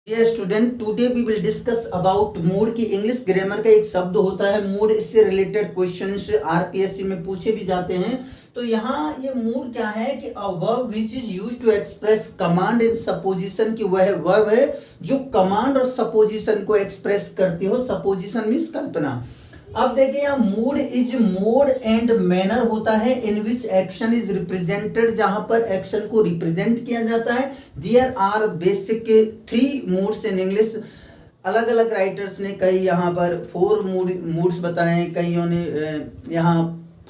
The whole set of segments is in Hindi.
Dear student, today we will discuss about mood की इंग्लिश ग्रामर का एक शब्द होता है मूड। इससे रिलेटेड क्वेश्चंस आरपीएससी में पूछे भी जाते हैं। तो यहाँ ये मूड क्या है कि a verb which is used to express command in supposition, की वह वर्ब है जो कमांड और सपोजिशन को एक्सप्रेस करती हो। सपोजिशन मीन्स कल्पना। अब देखिए यहाँ mood is mode and manner होता है in which action is represented, जहां पर एक्शन को रिप्रेजेंट किया जाता है। There are basic 3 moods in English. अलग अलग राइटर्स ने कई यहाँ पर 4 मूड्स बताए, कईयों ने यहाँ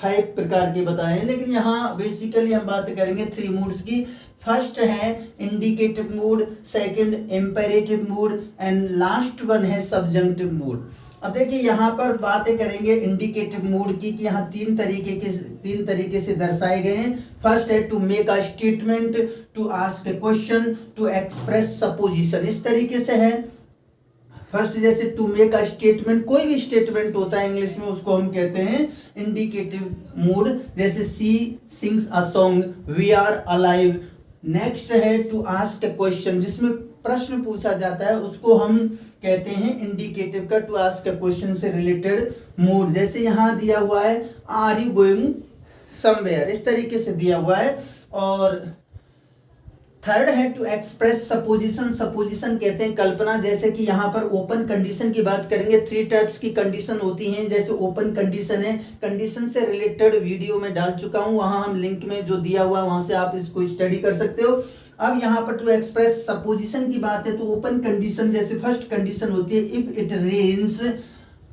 5 प्रकार के बताए हैं, लेकिन यहाँ बेसिकली हम बात करेंगे 3 मूड्स की। फर्स्ट है indicative mood, second imperative mood and last one है सब्जंक्टिव मूड। अब देखिए यहाँ पर बातें करेंगे इंडिकेटिव मूड की, कि यहाँ 3 तरीके से दर्शाए गए हैं। फर्स्ट है to make a statement, to ask a question, to express supposition. इस तरीके से है। फर्स्ट जैसे टू मेक अ स्टेटमेंट, कोई भी स्टेटमेंट होता है इंग्लिश में उसको हम कहते हैं इंडिकेटिव मूड। जैसे she sings a song, we are alive. Next है टू आस्क ए क्वेश्चन, जिसमें प्रश्न पूछा जाता है उसको हम कहते हैं इंडिकेटिव का, टू आस्क ए क्वेश्चन से रिलेटेड मूड। जैसे यहाँ दिया हुआ है आर यू गोइंग समवेयर, इस तरीके से दिया हुआ है। और थर्ड है टू एक्सप्रेस सपोजिशन। सपोजिशन कहते हैं कल्पना। जैसे कि यहाँ पर ओपन कंडीशन की बात करेंगे। 3 टाइप्स की कंडीशन होती हैं। जैसे ओपन कंडीशन है, कंडीशन से रिलेटेड वीडियो में डाल चुका हूँ, वहाँ हम लिंक में जो दिया हुआ है वहाँ से आप इसको स्टडी कर सकते हो। अब यहाँ पर टू एक्सप्रेस सपोजिशन की बात है तो ओपन कंडीशन, जैसे फर्स्ट कंडीशन होती है if it rains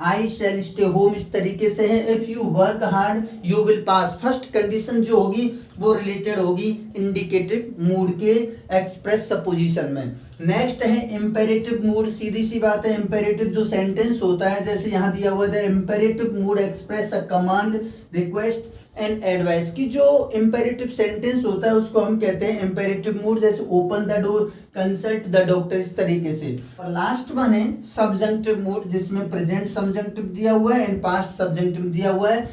I shall stay home, इस तरीके से है। If you work hard you will pass. First condition जो होगी वो रिलेटेड होगी इंडिकेटिव मूड के एक्सप्रेस सपोजिशन में। नेक्स्ट है इंपेरेटिव मूड। सीधी सी बात है, इंपेरेटिव जो सेंटेंस होता है, जैसे यहाँ दिया हुआ है imperative mood express a command, request and advice, की जो इंपेरेटिव सेंटेंस होता है उसको हम कहते हैं इंपेरेटिव मूड। जैसे open the door, consult the doctor, इस तरीके से। और लास्ट वन है सब्जंक्टिव मूड, जिसमें प्रेजेंट सब्जंक्टिव दिया हुआ है एंड पास्ट सब्जंक्टिव दिया हुआ है।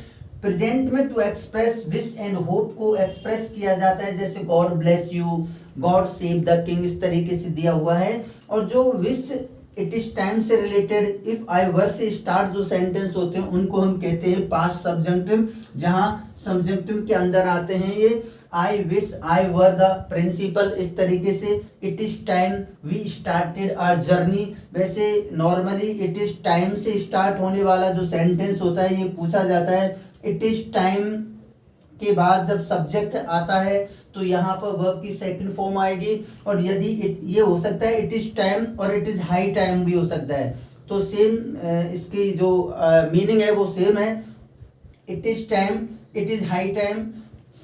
प्रेजेंट में to express wish and hope को एक्सप्रेस किया जाता है, जैसे God bless you, God save the king, इस तरीके से दिया हुआ है। और जो विश इट इज टाइम से रिलेटेड इफ आई वर से स्टार्ट जो सेंटेंस होते हैं उनको हम कहते हैं पास्ट सब्जंक्टिव, जहां सब्जंक्टिव के अंदर आते हैं ये I wish I were the principal, इस तरीके से। It is time we started our journey. वैसे नॉर्मली इट इज टाइम से स्टार्ट होने वाला जो सेंटेंस होता है ये पूछा जाता है। इट इज टाइम के बाद जब सब्जेक्ट आता है तो यहाँ पर वर्ब की सेकंड फॉर्म आएगी। और यदि ये हो सकता है इट इज टाइम और इट इज हाई टाइम भी हो सकता है, तो सेम इसकी जो मीनिंग है वो सेम है। It is time, it is high time,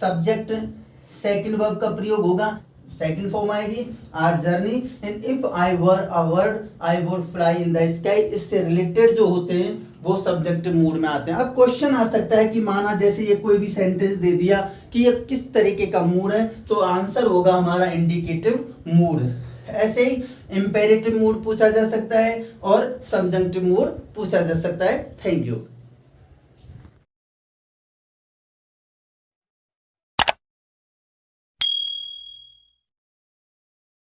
subject second verb का प्रयोग होगा, सेकंड फॉर्म आएगी our journey. And if I were a bird I would fly in the sky, इससे रिलेटेड जो होते हैं वो सब्जेक्टिव मूड में आते हैं। अब क्वेश्चन आ सकता है कि माना जैसे ये कोई भी सेंटेंस दे दिया कि ये किस तरीके का मूड है, तो आंसर होगा हमारा इंडिकेटिव मूड। ऐसे ही इंपेरेटिव मूड पूछा जा सकता है और सब्जंक्टिव मूड पूछा जा सकता है। Thank you.